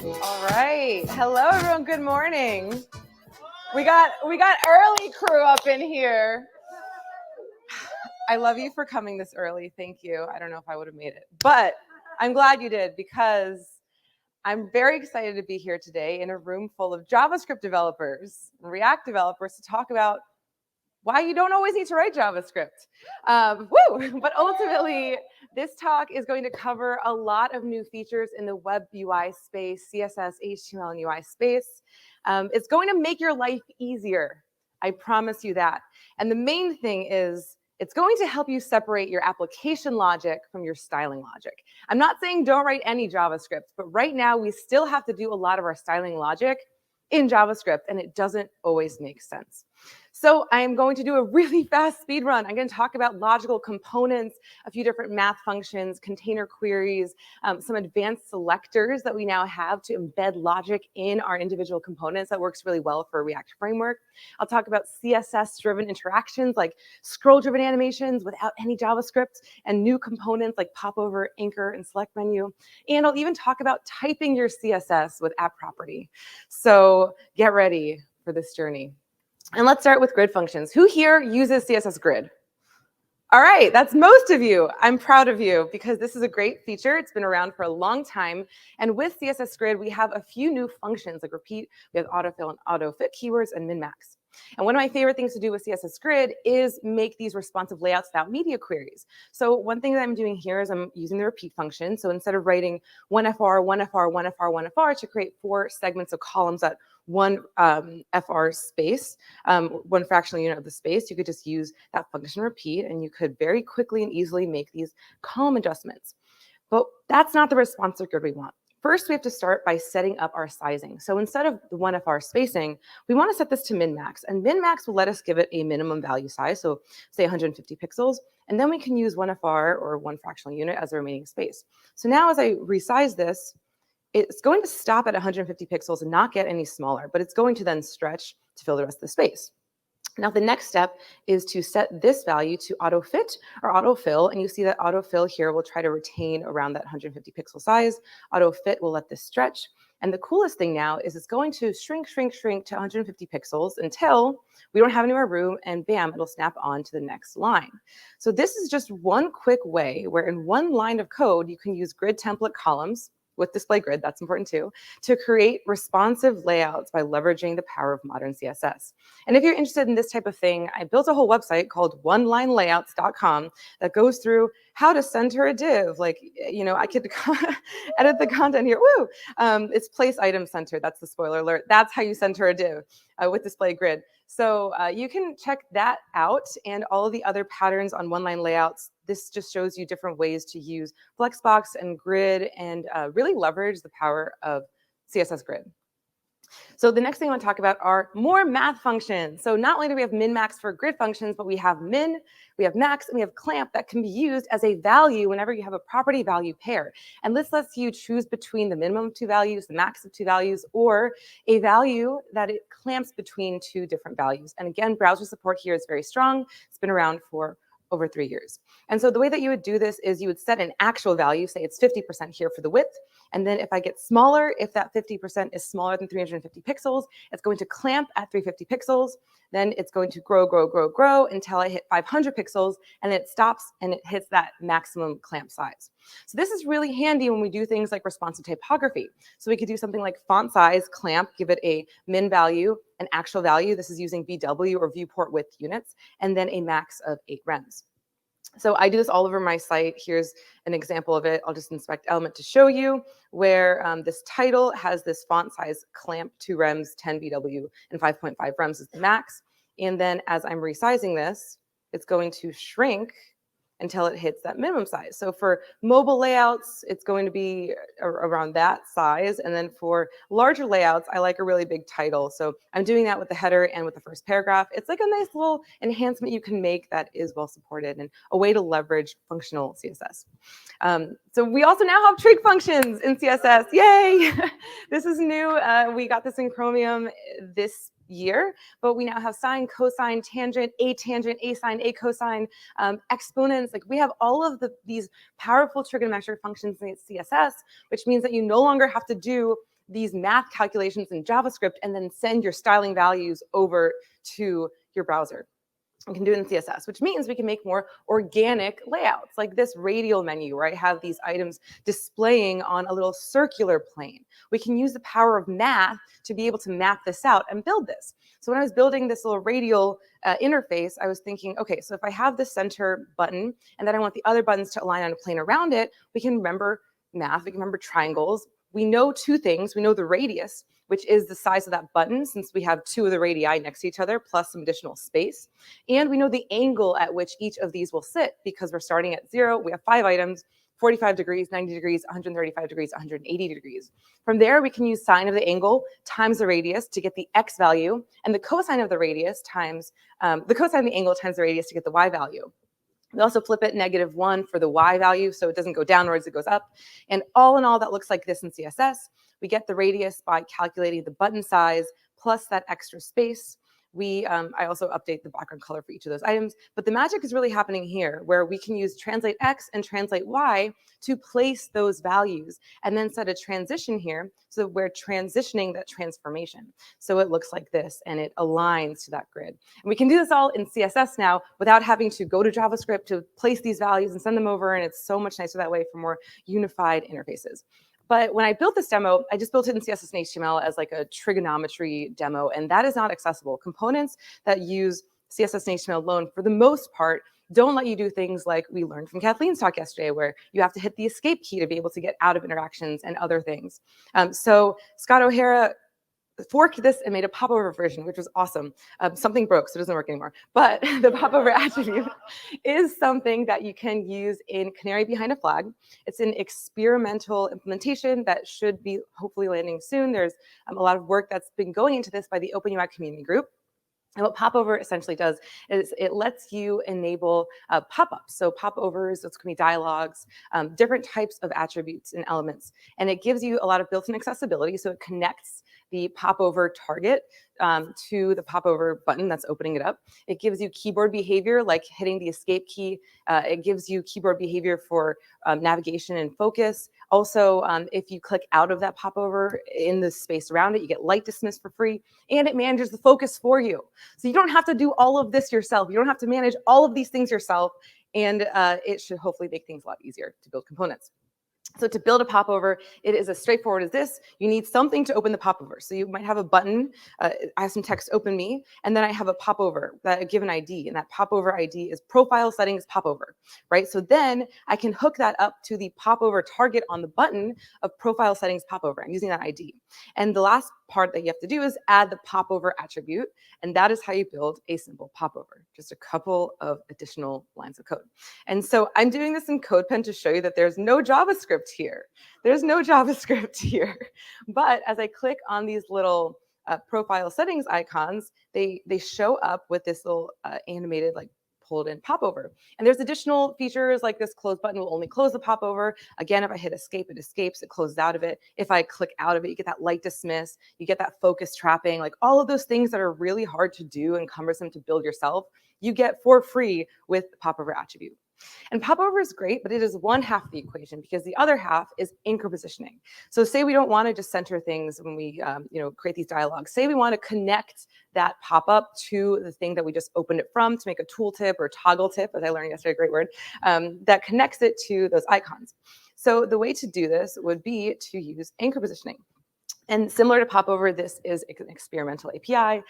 All right. Hello, everyone. Good morning. We got early crew up in here. I love you for coming this early. Thank you. I don't know if I would have made it, but I'm glad you did because I'm very excited to be here today in a room full of JavaScript developers and React developers to talk about why you don't always need to write JavaScript. But ultimately, this talk is going to cover a lot of new features in the web UI space, CSS, HTML, and UI space. It's going to make your life easier. I promise you that. And the main thing is, it's going to help you separate your application logic from your styling logic. I'm not saying don't write any JavaScript, but right now we still have to do a lot of our styling logic in JavaScript, and it doesn't always make sense. So I am going to do a really fast speed run. I'm going to talk about logical components, a few different math functions, container queries, some advanced selectors that we now have to embed logic in our individual components. That works really well for a React framework. I'll talk about CSS-driven interactions like scroll-driven animations without any JavaScript and new components like popover, anchor, and select menu. And I'll even talk about typing your CSS with app property. So get ready for this journey. And let's start with grid functions. Who here uses CSS Grid? All right, that's most of you. I'm proud of you because this is a great feature. It's been around for a long time. And with CSS Grid, we have a few new functions like repeat, we have autofill and autofit keywords, and min-max. And one of my favorite things to do with CSS Grid is make these responsive layouts without media queries. So one thing that I'm doing here is I'm using the repeat function. So instead of writing 1FR, 1FR, 1FR, 1FR to create 4 segments of columns at one FR space, one fractional unit of the space, you could just use that function repeat, and you could very quickly and easily make these column adjustments. But that's not the responsive grid we want. First, we have to start by setting up our sizing. So instead of the 1FR spacing, we want to set this to min-max. And min-max will let us give it a minimum value size, so say 150 pixels. And then we can use 1FR or one fractional unit as the remaining space. So now as I resize this, it's going to stop at 150 pixels and not get any smaller, but it's going to then stretch to fill the rest of the space. Now, the next step is to set this value to autofit or autofill, and you see that autofill here will try to retain around that 150 pixel size. Autofit will let this stretch. And the coolest thing now is it's going to shrink to 150 pixels until we don't have any more room, and bam, it'll snap on to the next line. So this is just one quick way where in one line of code, you can use grid template columns with display grid, that's important too, to create responsive layouts by leveraging the power of modern CSS. And if you're interested in this type of thing, I built a whole website called onelinelayouts.com that goes through how to center a div. Like, you know, I could edit the content here. Woo! It's place item center. That's the spoiler alert. That's how you center a div with display grid. So you can check that out and all of the other patterns on one-line layouts. This just shows you different ways to use Flexbox and Grid and really leverage the power of CSS Grid. So the next thing I want to talk about are more math functions. So not only do we have min-max for grid functions, but we have min, we have max, and we have clamp that can be used as a value whenever you have a property value pair. And this lets you choose between the minimum of 2 values, the max of 2 values, or a value that it clamps between 2 different values. And again, browser support here is very strong. It's been around for over 3 years. And so the way that you would do this is you would set an actual value, say it's 50% here for the width. And then if I get smaller, if that 50% is smaller than 350 pixels, it's going to clamp at 350 pixels. Then it's going to grow until I hit 500 pixels, and then it stops and it hits that maximum clamp size. So this is really handy when we do things like responsive typography. So we could do something like font size, clamp, give it a min value, an actual value. This is using VW or viewport width units, and then a max of 8 rems. So I do this all over my site. Here's an example of it. I'll just inspect element to show you where this title has this font size clamp 2 rems, 10 VW, and 5.5 rems is the max. And then as I'm resizing this, it's going to shrink until it hits that minimum size. So for mobile layouts, it's going to be around that size. And then for larger layouts, I like a really big title. So I'm doing that with the header and with the first paragraph. It's like a nice little enhancement you can make that is well supported and a way to leverage functional CSS. So we also now have trig functions in CSS. Yay! This is new. We got this in Chromium this year, but we now have sine, cosine, tangent, asine, a cosine, exponents. Like we have all of these powerful trigonometric functions in CSS, which means that you no longer have to do these math calculations in JavaScript and then send your styling values over to your browser. We can do it in CSS, which means we can make more organic layouts, like this radial menu where I have these items displaying on a little circular plane. We can use the power of math to be able to map this out and build this. So when I was building this little radial interface, I was thinking, okay, so if I have the center button and then I want the other buttons to align on a plane around it, we can remember math, we can remember triangles. We know two things. We know the radius, which is the size of that button, since we have two of the radii next to each other, plus some additional space. And we know the angle at which each of these will sit, because we're starting at 0. We have 5 items, 45 degrees, 90 degrees, 135 degrees, 180 degrees. From there, we can use sine of the angle times the radius to get the x value, and the cosine of the radius times, the cosine of the angle times the radius to get the y value. We also flip it -1 for the y value, so it doesn't go downwards, it goes up. And all in all, that looks like this in CSS. We get the radius by calculating the button size plus that extra space. I also update the background color for each of those items, but the magic is really happening here, where we can use translate X and translate Y to place those values, and then set a transition here, so we're transitioning that transformation. So it looks like this, and it aligns to that grid. And we can do this all in CSS now without having to go to JavaScript to place these values and send them over, and it's so much nicer that way for more unified interfaces. But when I built this demo, I just built it in CSS and HTML as like a trigonometry demo, and that is not accessible. Components that use CSS and HTML alone, for the most part, don't let you do things like we learned from Kathleen's talk yesterday, where you have to hit the escape key to be able to get out of interactions and other things. So Scott O'Hara forked this and made a popover version, which was awesome. Something broke, so it doesn't work anymore. But the popover attribute is something that you can use in Canary Behind a Flag. It's an experimental implementation that should be hopefully landing soon. There's a lot of work that's been going into this by the OpenUI community group. And what popover essentially does is it lets you enable pop-ups. So popovers, those can be dialogues, different types of attributes and elements. And it gives you a lot of built-in accessibility. So it connects the popover target to the popover button that's opening it up. It gives you keyboard behavior, like hitting the escape key. It gives you keyboard behavior for navigation and focus. Also, if you click out of that popover in the space around it, you get light dismiss for free, and it manages the focus for you. So you don't have to do all of this yourself. You don't have to manage all of these things yourself, and it should hopefully make things a lot easier to build components. So to build a popover, it is as straightforward as this. You need something to open the popover. So you might have a button, I have some text, open me, and then I have a popover that I give an ID, and that popover ID is profile settings popover, right? So then I can hook that up to the popover target on the button of profile settings popover. I'm using that ID. And the last part that you have to do is add the popover attribute, and that is how you build a simple popover, just a couple of additional lines of code. And so I'm doing this in CodePen to show you that there's no JavaScript here. There's no JavaScript here. But as I click on these little profile settings icons, they show up with this little animated, like, pulled in popover. And there's additional features like this close button will only close the popover. Again, if I hit escape, it escapes, it closes out of it. If I click out of it, you get that light dismiss, you get that focus trapping, like all of those things that are really hard to do and cumbersome to build yourself, you get for free with the popover attribute. And popover is great, but it is one half of the equation, because the other half is anchor positioning. So say we don't want to just center things when we create these dialogues. Say we want to connect that pop-up to the thing that we just opened it from to make a tooltip or toggle tip, as I learned yesterday, great word, that connects it to those icons. So the way to do this would be to use anchor positioning. And similar to popover, this is an experimental API.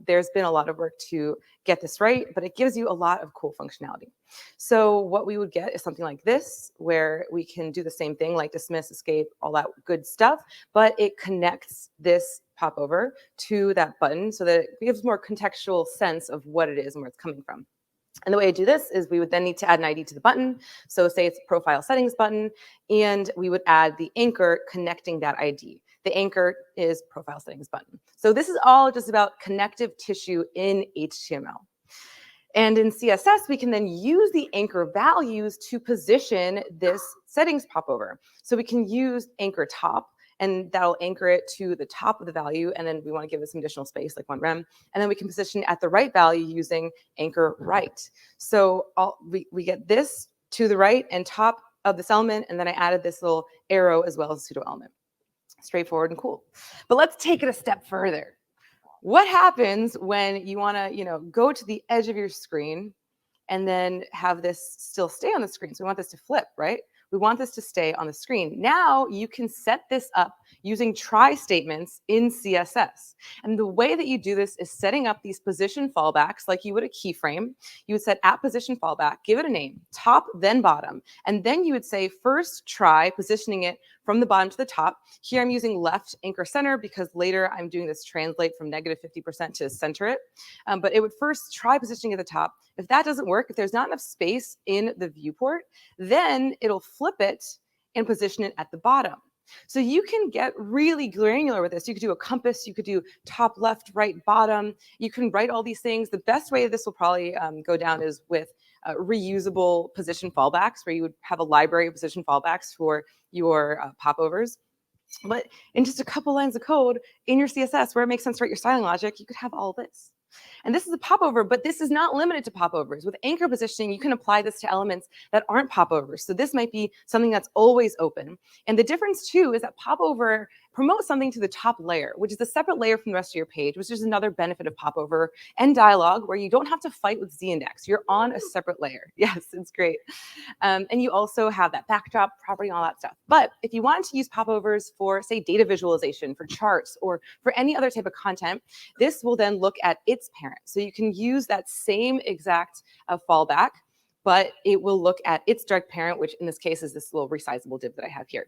There's been a lot of work to get this right, but it gives you a lot of cool functionality. So what we would get is something like this, where we can do the same thing, like dismiss, escape, all that good stuff, but it connects this popover to that button so that it gives more contextual sense of what it is and where it's coming from. And the way I do this is we would then need to add an ID to the button. So say it's a profile settings button, and we would add the anchor connecting that ID. The anchor is profile settings button. So this is all just about connective tissue in HTML. And in CSS, we can then use the anchor values to position this settings popover. So we can use anchor top, and that'll anchor it to the top of the value, and then we want to give it some additional space, like 1 rem, and then we can position at the right value using anchor right. So we get this to the right and top of this element, and then I added this little arrow as well as a pseudo element. Straightforward and cool. But let's take it a step further. What happens when you want to, go to the edge of your screen and then have this still stay on the screen? So we want this to flip, right? We want this to stay on the screen. Now you can set this up using try statements in CSS. And the way that you do this is setting up these position fallbacks like you would a keyframe. You would set at position fallback, give it a name, top, then bottom. And then you would say first try positioning it from the bottom to the top. Here I'm using left anchor center because later I'm doing this translate from -50% to center it. But it would first try positioning at the top. If that doesn't work, if there's not enough space in the viewport, then it'll flip it and position it at the bottom. So you can get really granular with this. You could do a compass, you could do top, left, right, bottom. You can write all these things. The best way this will probably go down is with reusable position fallbacks, where you would have a library of position fallbacks for your popovers. But in just a couple lines of code in your CSS, where it makes sense to write your styling logic, you could have all this. And this is a popover, but this is not limited to popovers. With anchor positioning, you can apply this to elements that aren't popovers. So this might be something that's always open. And the difference too is that popover promotes something to the top layer, which is a separate layer from the rest of your page, which is another benefit of popover and dialog, where you don't have to fight with z-index. You're on a separate layer. Yes, it's great. And you also have that backdrop property and all that stuff. But if you wanted to use popovers for, say, data visualization, for charts, or for any other type of content, this will then look at its parent. So you can use that same exact fallback, but it will look at its direct parent, which in this case is this little resizable div that I have here.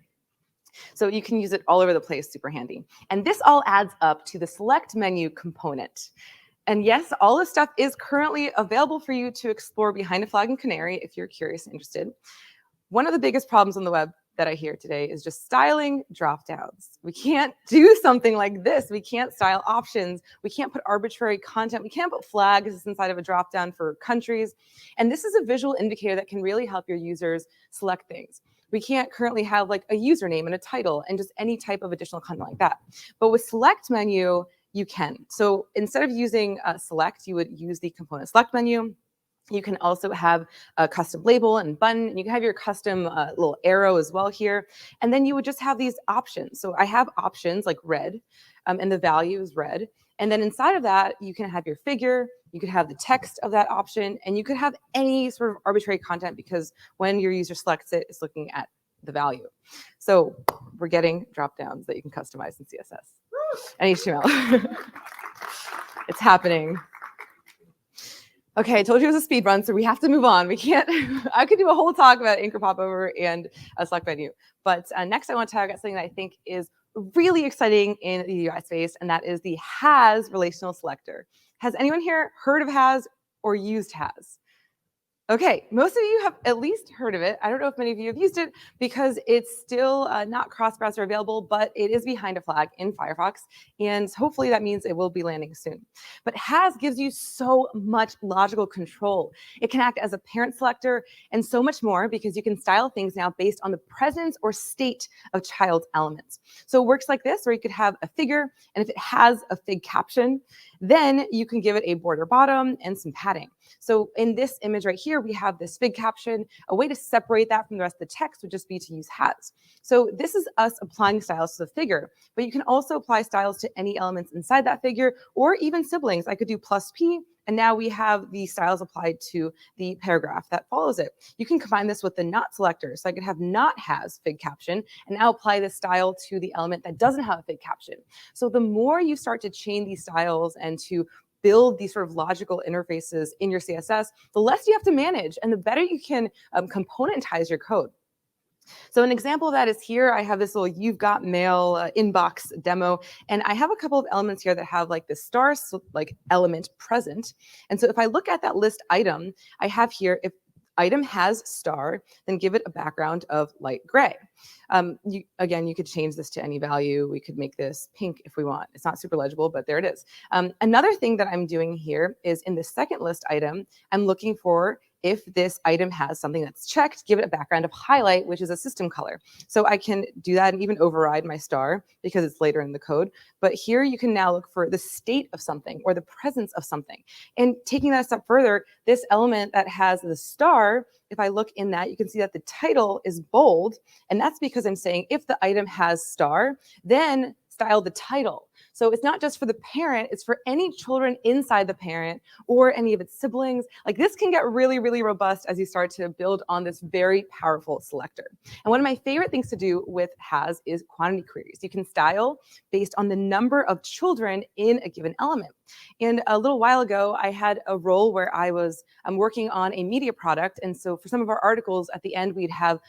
So you can use it all over the place, super handy. And this all adds up to the select menu component. And yes, all this stuff is currently available for you to explore behind a flag and canary if you're curious and interested. One of the biggest problems on the web that I hear today is just styling dropdowns. We can't do something like this. We can't style options. We can't put arbitrary content. We can't put flags inside of a dropdown for countries. And this is a visual indicator that can really help your users select things. We can't currently have like a username and a title and just any type of additional content like that. But with select menu, you can. So instead of using select, you would use the component select menu. You can also have a custom label and button, and you can have your custom little arrow as well here. And then you would just have these options. So I have options like red, and the value is red. And then inside of that, you can have your figure, you could have the text of that option, and you could have any sort of arbitrary content, because when your user selects it, it's looking at the value. So we're getting drop downs that you can customize in CSS and HTML. It's happening. Okay, I told you it was a speed run, so we have to move on. We can't, I could do a whole talk about anchor popover and a select menu. But next I want to talk about something that I think is really exciting in the UI space, and that is the has relational selector. Has anyone here heard of has or used has? Okay, most of you have at least heard of it. I don't know if many of you have used it because it's still not cross-browser available, but it is behind a flag in Firefox, and hopefully that means it will be landing soon. But has gives you so much logical control. It can act as a parent selector and so much more, because you can style things now based on the presence or state of child's elements. So it works like this, where you could have a figure, and if it has a fig caption, then you can give it a border bottom and some padding. So in this image right here, we have this fig caption. A way to separate that from the rest of the text would just be to use has. So this is us applying styles to the figure, but you can also apply styles to any elements inside that figure, or even siblings. I could do +P, and now we have the styles applied to the paragraph that follows it. You can combine this with the not selector. So I could have not has fig caption, and now apply this style to the element that doesn't have a fig caption. So the more you start to chain these styles and to build these sort of logical interfaces in your CSS, the less you have to manage and the better you can componentize your code. So an example of that is here. I have this little you've got mail inbox demo, and I have a couple of elements here that have like this star like element present. And so if I look at that list item, I have here, if item has star, then give it a background of light gray. Again, you could change this to any value. We could make this pink if we want. It's not super legible, but there it is. Another thing that I'm doing here is in the second list item, I'm looking for if this item has something that's checked, give it a background of highlight, which is a system color. So I can do that and even override my star because it's later in the code. But here you can now look for the state of something or the presence of something. And taking that a step further, this element that has the star, if I look in that, you can see that the title is bold. And that's because I'm saying if the item has star, then style the title. So it's not just for the parent, it's for any children inside the parent or any of its siblings. Like this can get really, really robust as you start to build on this very powerful selector. And one of my favorite things to do with has is quantity queries. You can style based on the number of children in a given element. And a little while ago, I had a role where I'm working on a media product. And so for some of our articles at the end, we'd have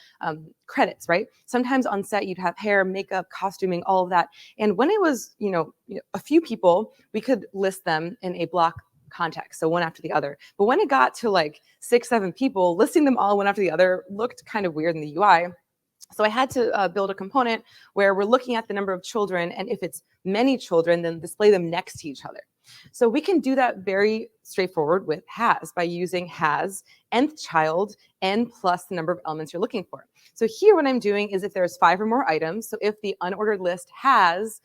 credits, right? Sometimes on set, you'd have hair, makeup, costuming, all of that. And when it was, a few people, we could list them in a block context, so one after the other. But when it got to like 6, 7 people, listing them all one after the other looked kind of weird in the UI. So I had to build a component where we're looking at the number of children, and if it's many children, then display them next to each other. So we can do that very straightforward with has by using has nth child n plus the number of elements you're looking for. So here what I'm doing is if there's 5 or more items, so if the unordered list has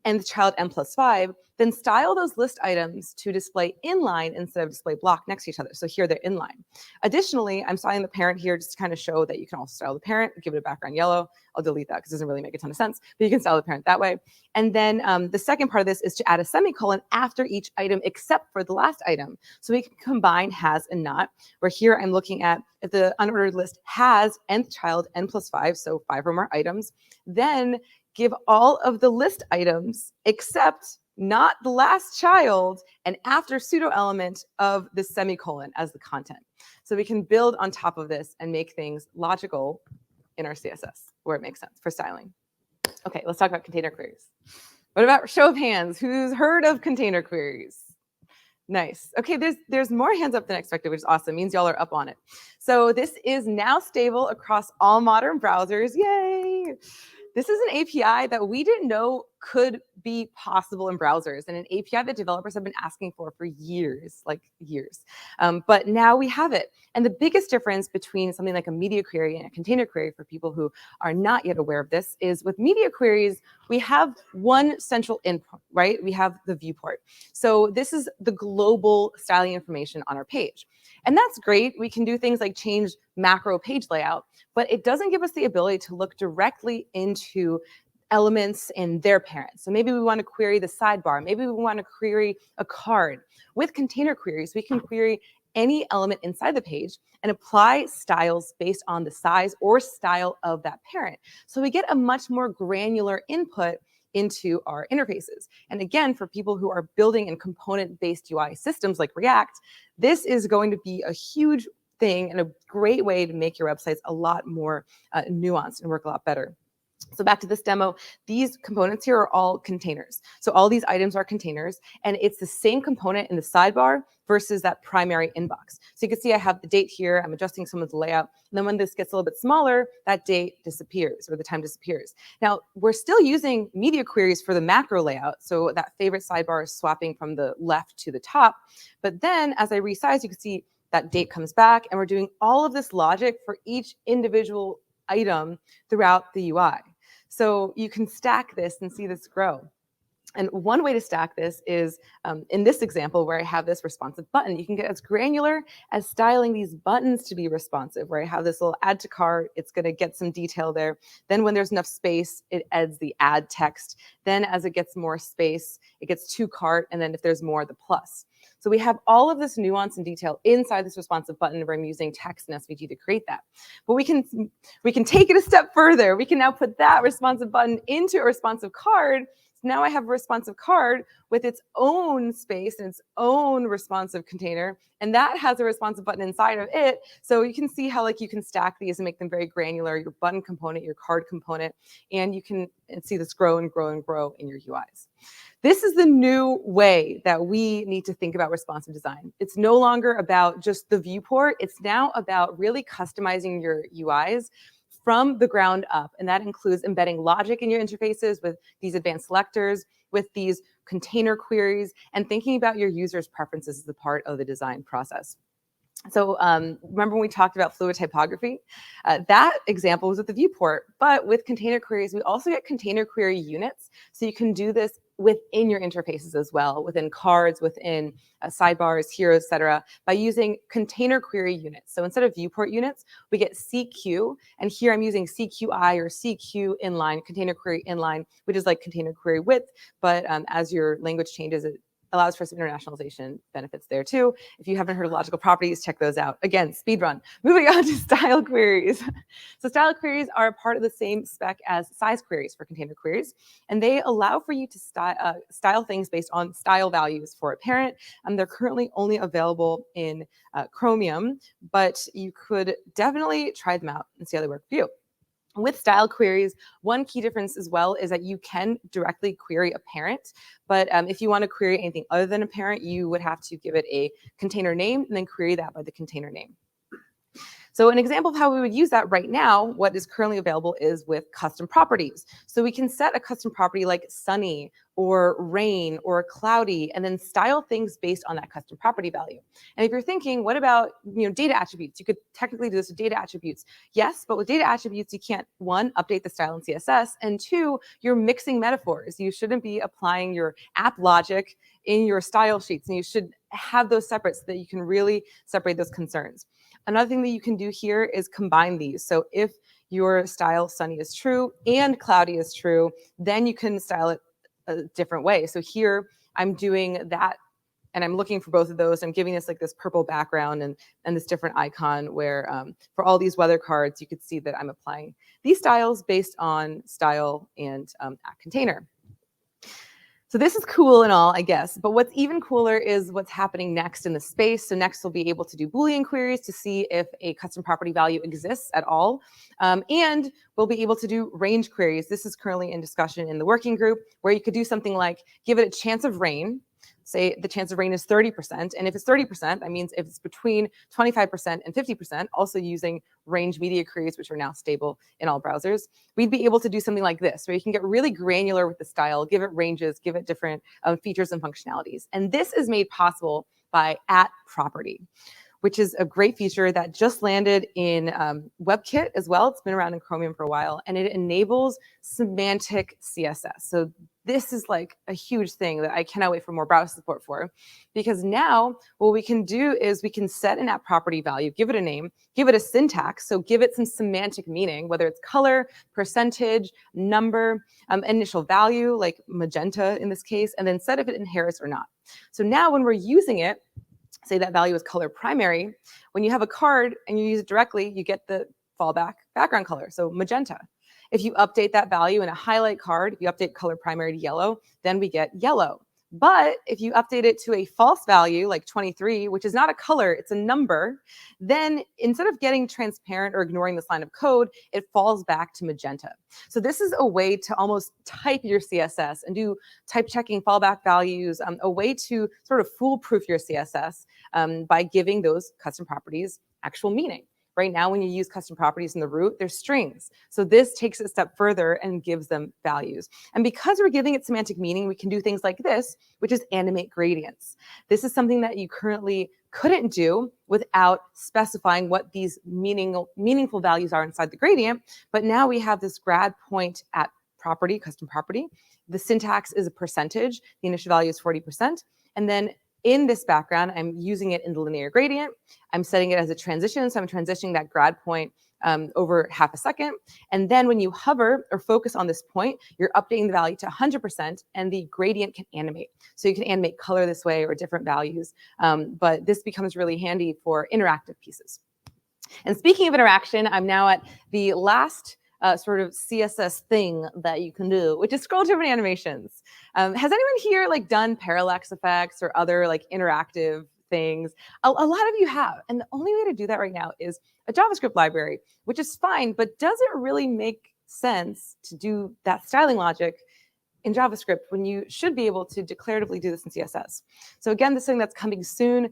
nth child n plus 5, then style those list items to display inline instead of display block next to each other. So here they're inline. Additionally, I'm styling the parent here just to kind of show that you can also style the parent, give it a background yellow. I'll delete that because it doesn't really make a ton of sense, but you can style the parent that way. And then the second part of this is to add a semicolon after each item except for the last item. So we can combine has and not, where here I'm looking at if the unordered list has nth child n plus 5, so 5 or more items, then give all of the list items except not the last child and after pseudo element of the semicolon as the content. So we can build on top of this and make things logical in our CSS where it makes sense for styling. Okay, let's talk about container queries. What about show of hands? Who's heard of container queries? Nice. Okay, there's more hands up than expected, which is awesome. It means y'all are up on it. So this is now stable across all modern browsers. Yay! This is an API that we didn't know could be possible in browsers, and an API that developers have been asking for years, like years. But now we have it. And the biggest difference between something like a media query and a container query for people who are not yet aware of this is with media queries, we have one central input, right? We have the viewport. So this is the global styling information on our page. And that's great. We can do things like change macro page layout, but it doesn't give us the ability to look directly into elements and their parents. So maybe we want to query the sidebar. Maybe we want to query a card. With container queries, we can query any element inside the page and apply styles based on the size or style of that parent. So we get a much more granular input into our interfaces. And again, for people who are building in component-based UI systems like React, this is going to be a huge thing and a great way to make your websites a lot more nuanced and work a lot better. So back to this demo, these components here are all containers. So all these items are containers, and it's the same component in the sidebar versus that primary inbox. So you can see I have the date here. I'm adjusting some of the layout. And then when this gets a little bit smaller, that date disappears or the time disappears. Now, we're still using media queries for the macro layout. So that favorite sidebar is swapping from the left to the top. But then as I resize, you can see that date comes back, and we're doing all of this logic for each individual item throughout the UI. So you can stack this and see this grow. And one way to stack this is in this example where I have this responsive button. You can get as granular as styling these buttons to be responsive, where I have this little add to cart. It's going to get some detail there. Then when there's enough space, it adds the add text. Then as it gets more space, it gets to cart. And then if there's more, the plus. So we have all of this nuance and detail inside this responsive button where I'm using text and SVG to create that. But we can take it a step further. We can now put that responsive button into a responsive card. So now I have a responsive card with its own space and its own responsive container, and that has a responsive button inside of it. So you can see how you can stack these and make them very granular, your button component, your card component, and you can see this grow and grow and grow in your UIs. This is the new way that we need to think about responsive design. It's no longer about just the viewport. It's now about really customizing your UIs from the ground up. And that includes embedding logic in your interfaces with these advanced selectors, with these container queries, and thinking about your users' preferences as a part of the design process. So remember when we talked about fluid typography? That example was with the viewport, but with container queries, we also get container query units. So you can do this within your interfaces as well, within cards, within sidebars, heroes, etc., by using container query units. So instead of viewport units, we get CQ, and here I'm using CQI or CQ inline, container query inline, which is like container query width, but as your language changes, it allows for some internationalization benefits there too. If you haven't heard of logical properties, check those out. Again, speed run. Moving on to style queries. So style queries are a part of the same spec as size queries for container queries, and they allow for you to style things based on style values for a parent. They're currently only available in Chromium, but you could definitely try them out and see how they work for you. With style queries, one key difference as well is that you can directly query a parent, but if you want to query anything other than a parent, you would have to give it a container name and then query that by the container name. So an example of how we would use that right now, what is currently available is with custom properties. So we can set a custom property like sunny or rain or cloudy, and then style things based on that custom property value. And if you're thinking, what about data attributes? You could technically do this with data attributes. Yes, but with data attributes, you can't, one, update the style in CSS, and two, you're mixing metaphors. You shouldn't be applying your app logic in your style sheets, and you should have those separate so that you can really separate those concerns. Another thing that you can do here is combine these. So if your style sunny is true and cloudy is true, then you can style it a different way. So here I'm doing that and I'm looking for both of those. I'm giving this like this purple background and this different icon where for all these weather cards, you could see that I'm applying these styles based on style and at container. So this is cool and all, I guess, but what's even cooler is what's happening next in the space. So next we'll be able to do Boolean queries to see if a custom property value exists at all. And we'll be able to do range queries. This is currently in discussion in the working group where you could do something like give it a chance of rain. Say the chance of rain is 30%. And if it's 30%, that means if it's between 25% and 50%, also using range media queries, which are now stable in all browsers, we'd be able to do something like this, where you can get really granular with the style, give it ranges, give it different features and functionalities. And this is made possible by @property, which is a great feature that just landed in WebKit as well. It's been around in Chromium for a while, and it enables semantic CSS. So this is like a huge thing that I cannot wait for more browser support for, because now what we can do is we can set an @property value, give it a name, give it a syntax, so give it some semantic meaning, whether it's color, percentage, number, initial value, like magenta in this case, and then set if it inherits or not. So now when we're using it, say that value is color primary, when you have a card and you use it directly, you get the fallback background color, so magenta. If you update that value in a highlight card, if you update color primary to yellow, then we get yellow. But if you update it to a false value, like 23, which is not a color, it's a number, then instead of getting transparent or ignoring this line of code, it falls back to magenta. So this is a way to almost type your CSS and do type checking fallback values, a way to sort of foolproof your CSS by giving those custom properties actual meaning. Right now, when you use custom properties in the root, they're strings. So this takes it a step further and gives them values. And because we're giving it semantic meaning, we can do things like this, which is animate gradients. This is something that you currently couldn't do without specifying what these meaningful values are inside the gradient. But now we have this grad point @property, custom property. The syntax is a percentage. The initial value is 40%. And then in this background, I'm using it in the linear gradient. I'm setting it as a transition, so I'm transitioning that grad point over half a second. And then when you hover or focus on this point, you're updating the value to 100%, and the gradient can animate. So you can animate color this way or different values, but this becomes really handy for interactive pieces. And speaking of interaction, I'm now at the last sort of CSS thing that you can do, which is scroll different animations. Has anyone here like done parallax effects or other like interactive things? A lot of you have. And the only way to do that right now is a JavaScript library, which is fine, but does it really make sense to do that styling logic in JavaScript when you should be able to declaratively do this in CSS? So again, this is something that's coming soon.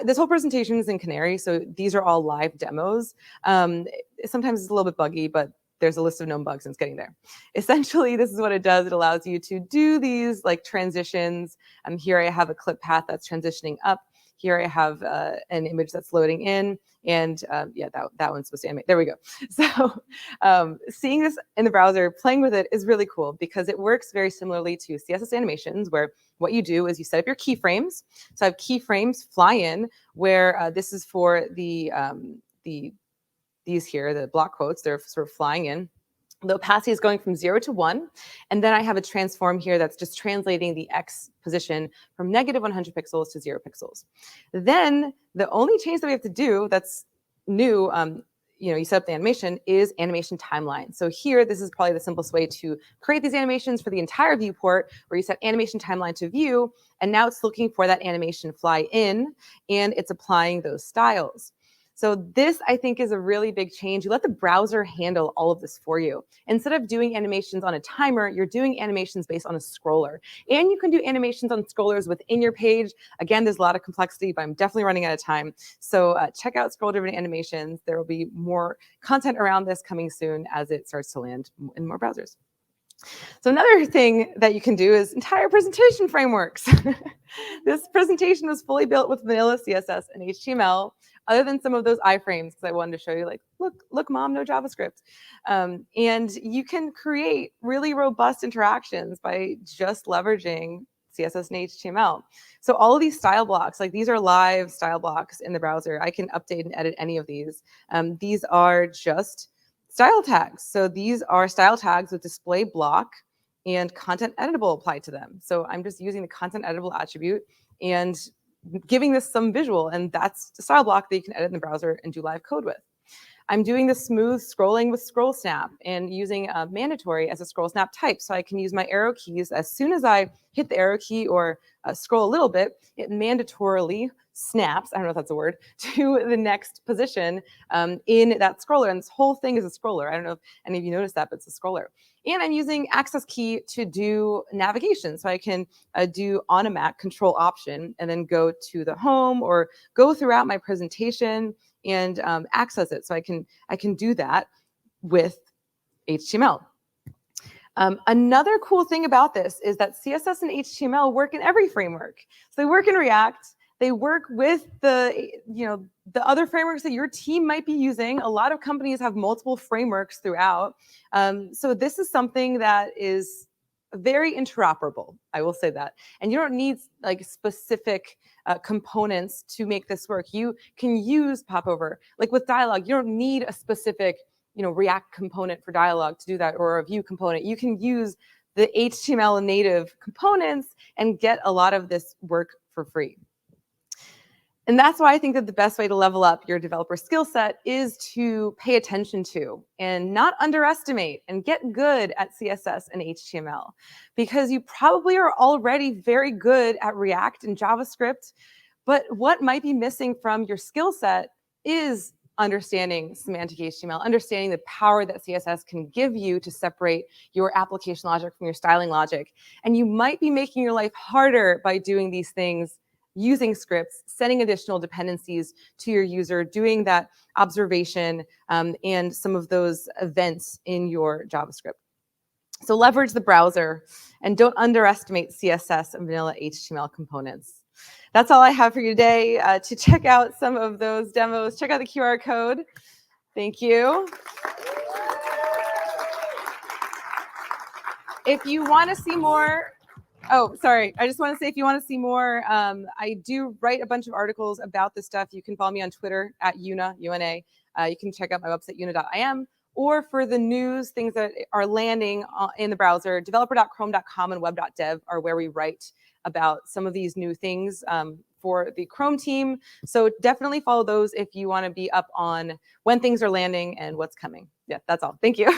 This whole presentation is in Canary, so these are all live demos. Sometimes it's a little bit buggy, but there's a list of known bugs and it's getting there. Essentially, this is what it does. It allows you to do these like transitions. Here I have a clip path that's transitioning up. here I have an image that's loading in, and yeah, that one's supposed to animate. There we go. So seeing this in the browser, playing with it is really cool because it works very similarly to CSS animations, where what you do is you set up your keyframes. So I have keyframes fly in, where this is for these here, the block quotes, they're sort of flying in. The opacity is going from 0 to 1. And then I have a transform here that's just translating the X position from negative 100 pixels to 0 pixels. Then the only change that we have to do that's new, you set up the animation, is animation timeline. So here, this is probably the simplest way to create these animations for the entire viewport, where you set animation timeline to view, and now it's looking for that animation fly in, and it's applying those styles. So this, I think, is a really big change. You let the browser handle all of this for you. Instead of doing animations on a timer, you're doing animations based on a scroller. And you can do animations on scrollers within your page. Again, there's a lot of complexity, but I'm definitely running out of time. So check out scroll-driven animations. There will be more content around this coming soon as it starts to land in more browsers. So another thing that you can do is entire presentation frameworks. This presentation was fully built with vanilla CSS and HTML, other than some of those iframes, because I wanted to show you, like, look, mom, no JavaScript. And you can create really robust interactions by just leveraging CSS and HTML. So all of these style blocks, like these are live style blocks in the browser. I can update and edit any of these. These are just style tags. So these are style tags with display block and content editable applied to them. So I'm just using the content editable attribute and giving this some visual, and that's the style block that you can edit in the browser and do live code with. I'm doing the smooth scrolling with scroll snap and using mandatory as a scroll snap type. So I can use my arrow keys. As soon as I hit the arrow key or scroll a little bit, it mandatorily snaps, I don't know if that's a word, to the next position in that scroller. And this whole thing is a scroller. I don't know if any of you noticed that, but it's a scroller. And I'm using access key to do navigation. So I can do on a Mac Control Option and then go to the home or go throughout my presentation and access it. So I can do that with HTML. Another cool thing about this is that CSS and HTML work in every framework. So they work in React. They work with the other frameworks that your team might be using. A lot of companies have multiple frameworks throughout. So this is something that is very interoperable, I will say that. And you don't need like specific components to make this work. You can use popover. Like with dialogue, you don't need a specific React component for dialogue to do that, or a Vue component. You can use the HTML native components and get a lot of this work for free. And that's why I think that the best way to level up your developer skill set is to pay attention to and not underestimate and get good at CSS and HTML, because you probably are already very good at React and JavaScript, but what might be missing from your skill set is understanding semantic HTML, understanding the power that CSS can give you to separate your application logic from your styling logic. And you might be making your life harder by doing these things, using scripts, setting additional dependencies to your user, doing that observation, and some of those events in your JavaScript. So leverage the browser and don't underestimate CSS and vanilla HTML components. That's all I have for you today. To check out some of those demos, check out the QR code. Thank you. If you want to see more, oh, sorry. I just want to say, if you want to see more, I do write a bunch of articles about this stuff. You can follow me on Twitter at Una, U-N-A. You can check out my website, una.im. Or for the news, things that are landing in the browser, developer.chrome.com and web.dev are where we write about some of these new things for the Chrome team. So definitely follow those if you want to be up on when things are landing and what's coming. Yeah, that's all. Thank you.